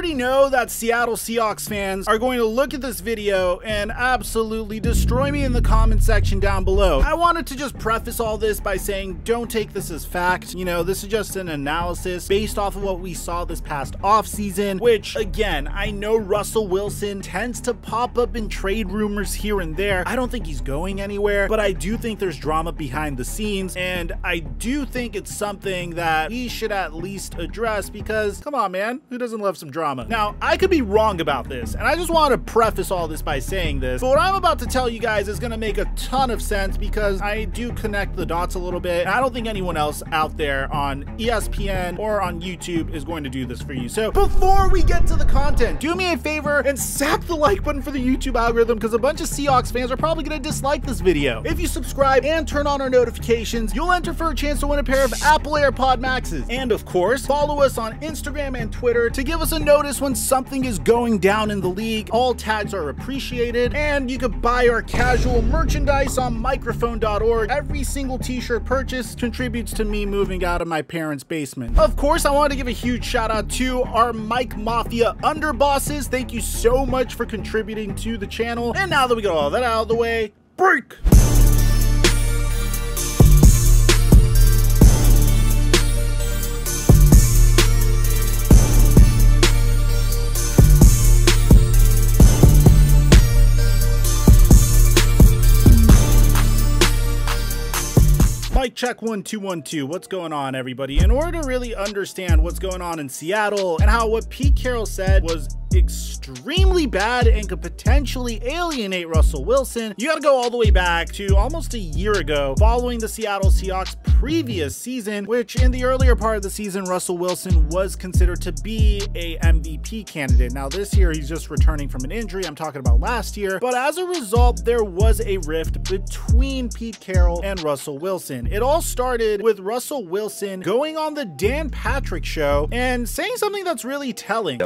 already know that Seattle Seahawks fans are going to look at this video and absolutely destroy me in the comment section down below. I wanted to just preface all this by saying don't take this as fact. You know, this is just an analysis based off of what we saw this past offseason, which again, I know Russell Wilson tends to pop up in trade rumors here and there. I don't think he's going anywhere, but I do think there's drama behind the scenes, and I do think it's something that he should at least address because, come on, man, who doesn't love some drama? Now, I could be wrong about this, and I just want to preface all this by saying this, but what I'm about to tell you guys is going to make a ton of sense because I do connect the dots a little bit, and I don't think anyone else out there on ESPN or on YouTube is going to do this for you. So before we get to the content, do me a favor and zap the like button for the YouTube algorithm because a bunch of Seahawks fans are probably going to dislike this video. If you subscribe and turn on our notifications, you'll enter for a chance to win a pair of Apple AirPod Maxes. And of course, follow us on Instagram and Twitter to give us a notice when something is going down in the league. All tags are appreciated, and you could buy our casual merchandise on microphone.org. Every single t-shirt purchase contributes to me moving out of my parents' basement. Of course, I want to give a huge shout out to our Mike Mafia underbosses. Thank you so much for contributing to the channel. And now that we got all that out of the way, break! Mic check 1 2 1 2. What's going on, everybody? In order to really understand what's going on in Seattle and how what Pete Carroll said was extremely bad and could potentially alienate Russell Wilson, you gotta go all the way back to almost a year ago following the Seattle Seahawks previous season, which in the earlier part of the season, Russell Wilson was considered to be a MVP candidate. Now this year, he's just returning from an injury. I'm talking about last year, but as a result, there was a rift between Pete Carroll and Russell Wilson. It all started with Russell Wilson going on the Dan Patrick show and saying something that's really telling.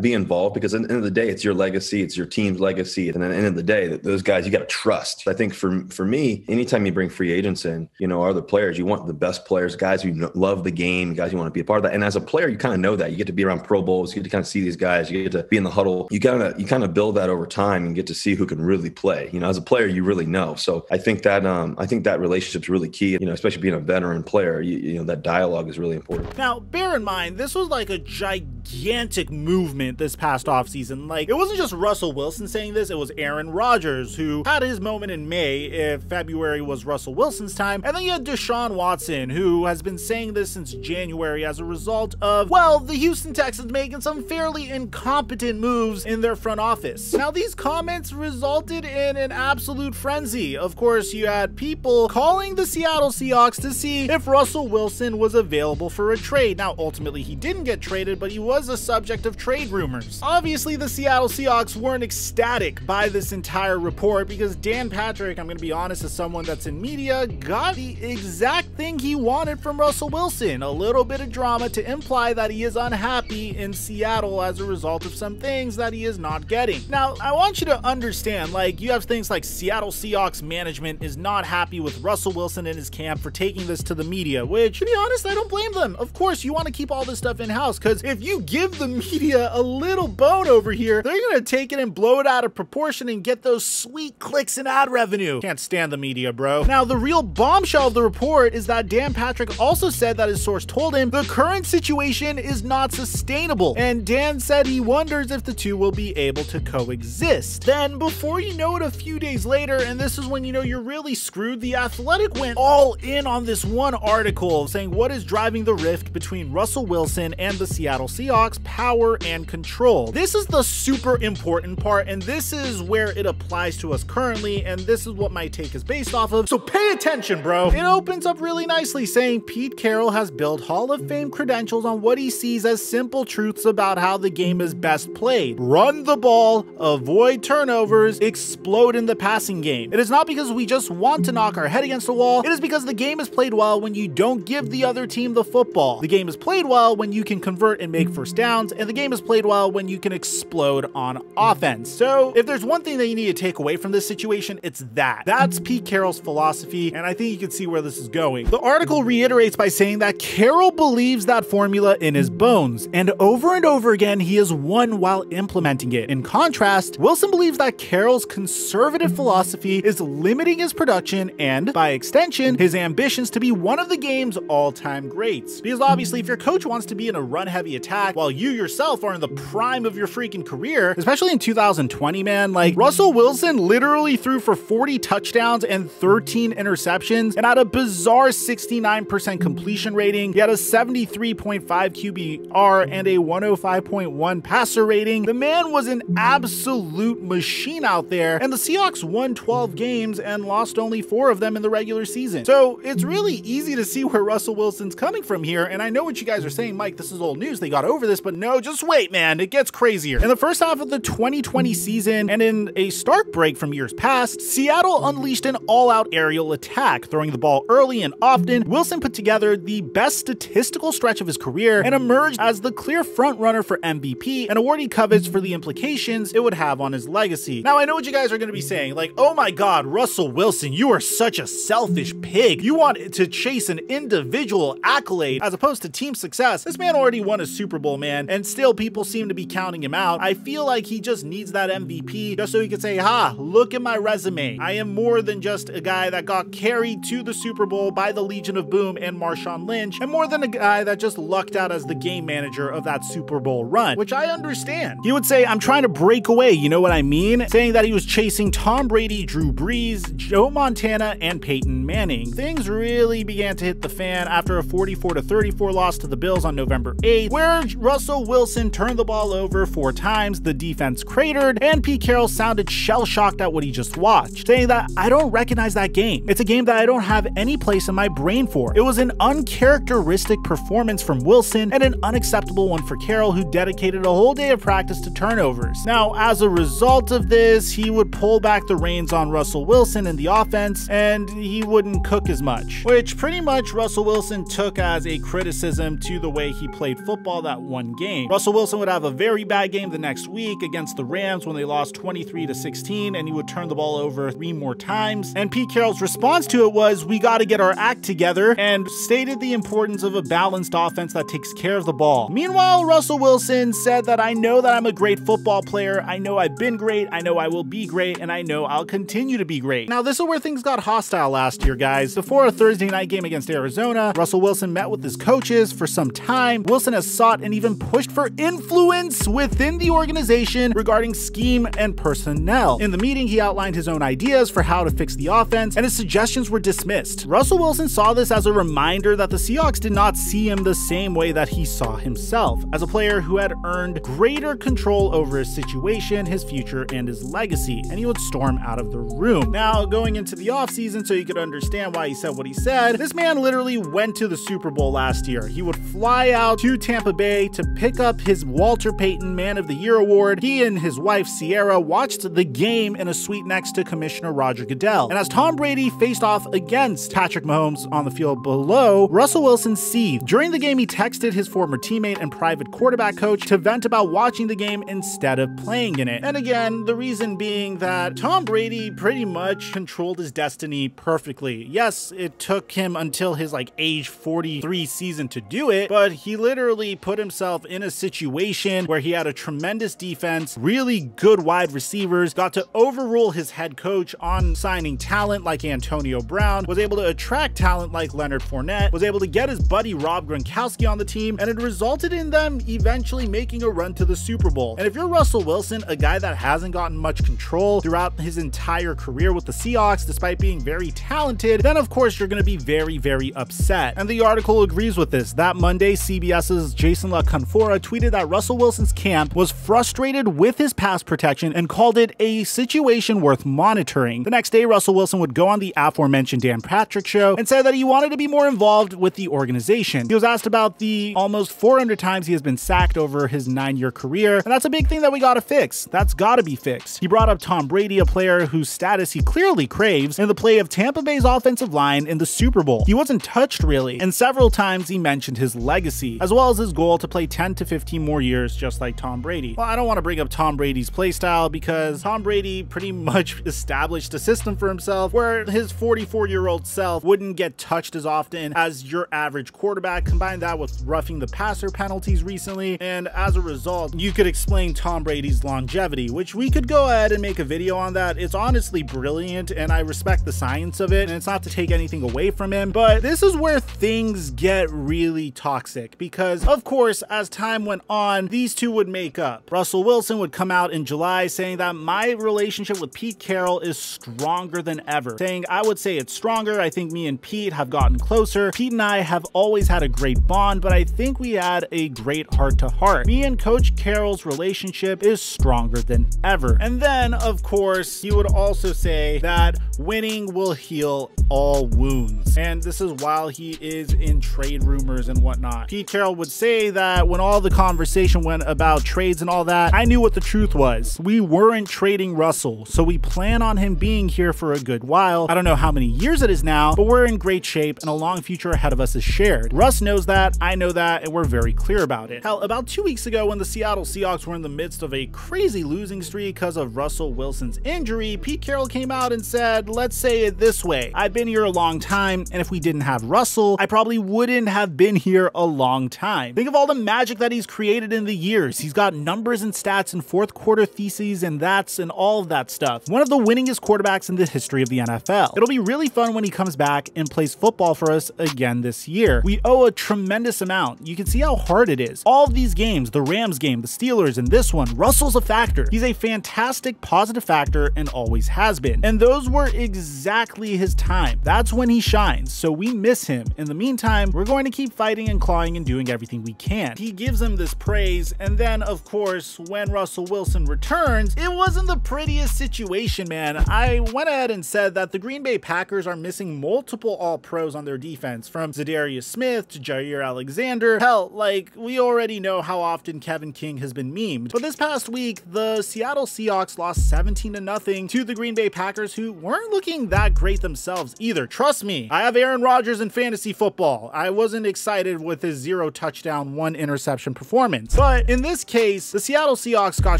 Be involved, because at the end of the day, it's your legacy, it's your team's legacy, and at the end of the day, those guys you got to trust. I think for me, anytime you bring free agents in, you know, other players, you want the best players, guys who love the game, guys who want to be a part of that. And as a player, you kind of know that. You get to be around Pro Bowls, you get to kind of see these guys, you get to be in the huddle. You kind of build that over time and get to see who can really play. You know, as a player, you really know. So I think that relationship's really key. You know, especially being a veteran player, you know, that dialogue is really important. Now, bear in mind, this was like a gigantic movement this past offseason. Like, it wasn't just Russell Wilson saying this, it was Aaron Rodgers, who had his moment in May if February was Russell Wilson's time. And then you had Deshaun Watson, who has been saying this since January as a result of, well, the Houston Texans making some fairly incompetent moves in their front office. Now, these comments resulted in an absolute frenzy. Of course, you had people calling the Seattle Seahawks to see if Russell Wilson was available for a trade. Now, ultimately, he didn't get traded, but he was a subject of trade rumors. Obviously, the Seattle Seahawks weren't ecstatic by this entire report because Dan Patrick, I'm going to be honest, as someone that's in media, got the exact thing he wanted from Russell Wilson. A little bit of drama to imply that he is unhappy in Seattle as a result of some things that he is not getting. Now, I want you to understand, like, you have things like Seattle Seahawks management is not happy with Russell Wilson and his camp for taking this to the media, which, to be honest, I don't blame them. Of course, you want to keep all this stuff in-house, because if you give the media a little bone over here, they're gonna take it and blow it out of proportion and get those sweet clicks and ad revenue. Can't stand the media, bro. Now, the real bombshell of the report is that Dan Patrick also said that his source told him the current situation is not sustainable, and Dan said he wonders if the two will be able to coexist. Then, before you know it, a few days later, and this is when you know you're really screwed, The Athletic went all in on this one article saying what is driving the rift between Russell Wilson and the Seattle Seahawks: power and control. This is the super important part, and this is where it applies to us currently, and this is what my take is based off of, so pay attention, bro. It opens up really nicely saying Pete Carroll has built Hall of Fame credentials on what he sees as simple truths about how the game is best played. Run the ball, avoid turnovers, explode in the passing game. It is not because we just want to knock our head against the wall, it is because the game is played well when you don't give the other team the football. The game is played well when you can convert and make first downs, and the game is played well when you can explode on offense. So if there's one thing that you need to take away from this situation, it's that. That's Pete Carroll's philosophy, and I think you can see where this is going. The article reiterates by saying that Carroll believes that formula in his bones, and over again, he has won while implementing it. In contrast, Wilson believes that Carroll's conservative philosophy is limiting his production and, by extension, his ambitions to be one of the game's all-time greats. Because obviously, if your coach wants to be in a run-heavy attack while you yourself are in the prime of your freaking career, especially in 2020, man, like Russell Wilson literally threw for 40 touchdowns and 13 interceptions and had a bizarre 69% completion rating. He had a 73.5 QBR and a 105.1 passer rating. The man was an absolute machine out there, and the Seahawks won 12 games and lost only 4 of them in the regular season. So it's really easy to see where Russell Wilson's coming from here, and I know what you guys are saying, Mike, this is old news, they got over this, but no, just wait, man, it gets crazier. In the first half of the 2020 season, and in a stark break from years past, Seattle unleashed an all-out aerial attack, throwing the ball early and often. Wilson put together the best statistical stretch of his career and emerged as the clear frontrunner for MVP, an award he covets for the implications it would have on his legacy. Now, I know what you guys are going to be saying, like, oh my god, Russell Wilson, you are such a selfish pig. You want to chase an individual accolade as opposed to team success. This man already won a Super Bowl, man, and still people seem to be counting him out. I feel like he just needs that MVP just so he can say, ha, look at my resume. I am more than just a guy that got carried to the Super Bowl by the Legion of Boom and Marshawn Lynch, and more than a guy that just lucked out as the game manager of that Super Bowl run, which I understand. He would say, I'm trying to break away, you know what I mean? Saying that he was chasing Tom Brady, Drew Brees, Joe Montana, and Peyton Manning. Things really began to hit the fan after a 44-34 loss to the Bills on November 8th, where Russell Wilson turned the ball over 4 times, the defense cratered, and Pete Carroll sounded shell-shocked at what he just watched, saying that I don't recognize that game. It's a game that I don't have any place in my brain for. It was an uncharacteristic performance from Wilson and an unacceptable one for Carroll, who dedicated a whole day of practice to turnovers. Now, as a result of this, he would pull back the reins on Russell Wilson in the offense, and he wouldn't cook as much, which pretty much Russell Wilson took as a criticism to the way he played football that one game. Russell Wilson would have a very bad game the next week against the Rams when they lost 23-16, and he would turn the ball over 3 more times. And Pete Carroll's response to it was, we got to get our act together, and stated the importance of a balanced offense that takes care of the ball. Meanwhile, Russell Wilson said that I know that I'm a great football player, I know I've been great, I know I will be great, and I know I'll continue to be great. Now, this is where things got hostile last year, guys. Before a Thursday night game against Arizona, Russell Wilson met with his coaches for some time. Wilson has sought and even pushed for influence within the organization regarding scheme and personnel. In the meeting, he outlined his own ideas for how to fix the offense, and his suggestions were dismissed. Russell Wilson saw this as a reminder that the Seahawks did not see him the same way that he saw himself, as a player who had earned greater control over his situation, his future, and his legacy, and he would storm out of the room. Now, going into the offseason, so you could understand why he said what he said, this man literally went to the Super Bowl last year. He would fly out to Tampa Bay to pick up his Walter Payton Man of the Year award. He and his wife, Sierra, watched the game in a suite next to Commissioner Roger Goodell. And as Tom Brady faced off against Patrick Mahomes on the field below, Russell Wilson seethed. During the game, he texted his former teammate and private quarterback coach to vent about watching the game instead of playing in it. And again, the reason being that Tom Brady pretty much controlled his destiny perfectly. Yes, it took him until his age 43 season to do it, but he literally put himself in a situation where he had a tremendous defense, really good wide receivers, got to overrule his head coach on signing talent like Antonio Brown, was able to attract talent like Leonard Fournette, was able to get his buddy Rob Gronkowski on the team, and it resulted in them eventually making a run to the Super Bowl. And if you're Russell Wilson, a guy that hasn't gotten much control throughout his entire career with the Seahawks, despite being very talented, then of course you're going to be very, very upset. And the article agrees with this. That Monday, CBS's Jason LaConfora tweeted that Russell Wilson's camp was frustrated with his pass protection and called it a situation worth monitoring. The next day, Russell Wilson would go on the aforementioned Dan Patrick show and said that he wanted to be more involved with the organization. He was asked about the almost 400 times he has been sacked over his 9-year career, and that's a big thing that we gotta fix. That's gotta be fixed. He brought up Tom Brady, a player whose status he clearly craves, in the play of Tampa Bay's offensive line in the Super Bowl. He wasn't touched really, and several times he mentioned his legacy, as well as his goal to play 10 to 15 more years just like Tom Brady. Well, I don't want to bring up Tom Brady's playstyle because Tom Brady pretty much established a system for himself where his 44-year-old self wouldn't get touched as often as your average quarterback. Combine that with roughing the passer penalties recently, and as a result, you could explain Tom Brady's longevity, which we could go ahead and make a video on that. It's honestly brilliant, and I respect the science of it, and it's not to take anything away from him, but this is where things get really toxic because, of course, as time went on, these two would make up. Russell Wilson would come out in July saying that my relationship with Pete Carroll is stronger than ever, saying I would say it's stronger. I think me and Pete have gotten closer. Pete and I have always had a great bond, but I think we had a great heart-to-heart. Me and Coach Carroll's relationship is stronger than ever. And then, of course, he would also say that winning will heal all wounds. And this is while he is in trade rumors and whatnot. Pete Carroll would say that when all the conversation went about trades and all that, I knew what the truth was. We weren't trading Russell, so we plan on him being here for a good while. I don't know how many years it is now, but we're in great shape and a long future ahead of us is shared. Russ knows that, I know that, and we're very clear about it. Hell, about 2 weeks ago when the Seattle Seahawks were in the midst of a crazy losing streak because of Russell Wilson's injury, Pete Carroll came out and said, let's say it this way, I've been here a long time, and if we didn't have Russell, I probably wouldn't have been here a long time. Think of all the magic that he's created in the years. He's got numbers and stats and fourth quarter theses and that's and all of that stuff. One of the winningest quarterbacks in the history of the NFL. It'll be really fun when he comes back and plays football for us again this year. We owe a tremendous amount. You can see how hard it is. All of these games, the Rams game, the Steelers, and this one, Russell's a factor. He's a fantastic positive factor and always has been. And those were exactly his time. That's when he shines. So we miss him. In the meantime, we're going to keep fighting and clawing and doing everything we can. He gives him this praise, and then of course, when Russell Wilson returns, it wasn't the prettiest situation, man. I went ahead and said that the Green Bay Packers are missing multiple all-pros on their defense, from Zadarius Smith to Jair Alexander. Hell, like, we already know how often Kevin King has been memed. But this past week, the Seattle Seahawks lost 17-0 to the Green Bay Packers, who weren't looking that great themselves either. Trust me, I have Aaron Rodgers in fantasy football. I wasn't excited with his 0 touchdown, 1 interception performance. But in this case, the Seattle Seahawks got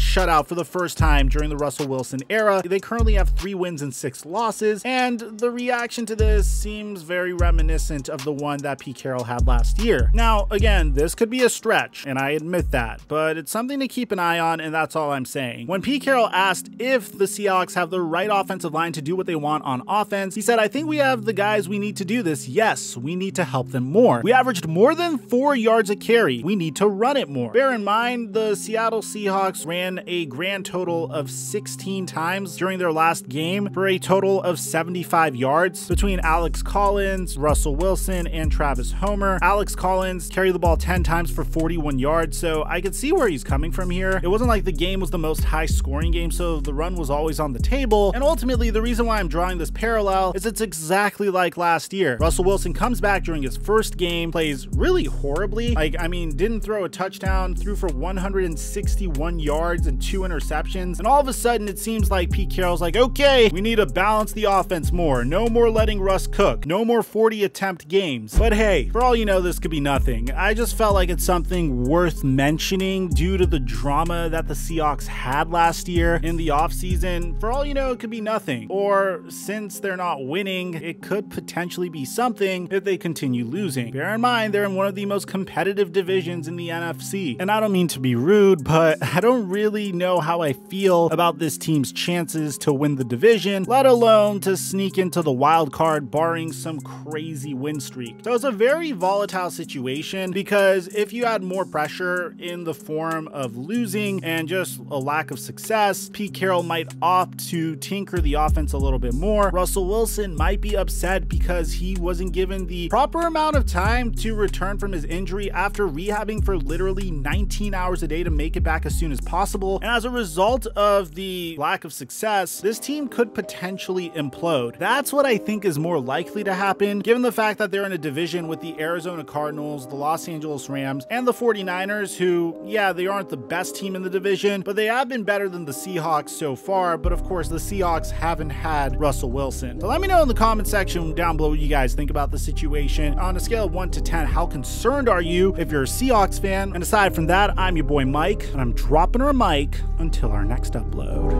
shut out for the first time during the Russell Wilson era. They currently have 3 wins and 6 losses, and the reaction to this seems very reminiscent of the one that Pete Carroll had last year. Now, again, this could be a stretch, and I admit that, but it's something to keep an eye on, and that's all I'm saying. When Pete Carroll asked if the Seahawks have the right offensive line to do what they want on offense, he said, I think we have the guys we need to do this. Yes, we need to help them more. We averaged more than 4 yards a carry. We need to run it more. Bear in mind, the Seattle Seahawks ran a grand total of 16 times during their last game for a total of 75 yards between Alex Collins, Russell Wilson, and Travis Homer. Alex Collins carried the ball 10 times for 41 yards, so I could see where he's coming from here. It wasn't like the game was the most high-scoring game, so the run was always on the table, and ultimately, the reason why I'm drawing this parallel is it's exactly like last year. Russell Wilson comes back during his first game, plays really horribly. Didn't throw a touchdown, threw for 161 yards and 2 interceptions, and all of a sudden, it seems like Pete Carroll's like, okay, we need to balance the offense more. No more letting Russ cook. No more 40 attempt games. But hey, for all you know, this could be nothing. I just felt like it's something worth mentioning due to the drama that the Seahawks had last year in the offseason. For all you know, it could be nothing. Or since they're not winning, it could potentially be something if they continue losing. Bear in mind, they're in one of the most competitive divisions in the NFC. And I don't mean to be rude, but I don't really know how I feel about this team's chances to win the division, let alone to sneak into the wild card, barring some crazy win streak. So it's a very volatile situation because if you had more pressure in the form of losing and just a lack of success, Pete Carroll might opt to tinker the offense a little bit more. Russell Wilson might be upset because he wasn't given the proper amount of time to return from his injury after rehabbing for literally 19 hours a day to make it back as soon as possible. And as a result of the lack of success, this team could potentially implode. That's what I think is more likely to happen, given the fact that they're in a division with the Arizona Cardinals, the Los Angeles Rams, and the 49ers, who, yeah, they aren't the best team in the division, but they have been better than the Seahawks so far. But of course, the Seahawks haven't had Russell Wilson. So let me know in the comment section down below what you guys think about the situation. On a scale of 1 to 10, how concerned are you if you're a Seahawks fan? And aside from that, that, I'm your boy Mike, and I'm dropping our mic until our next upload.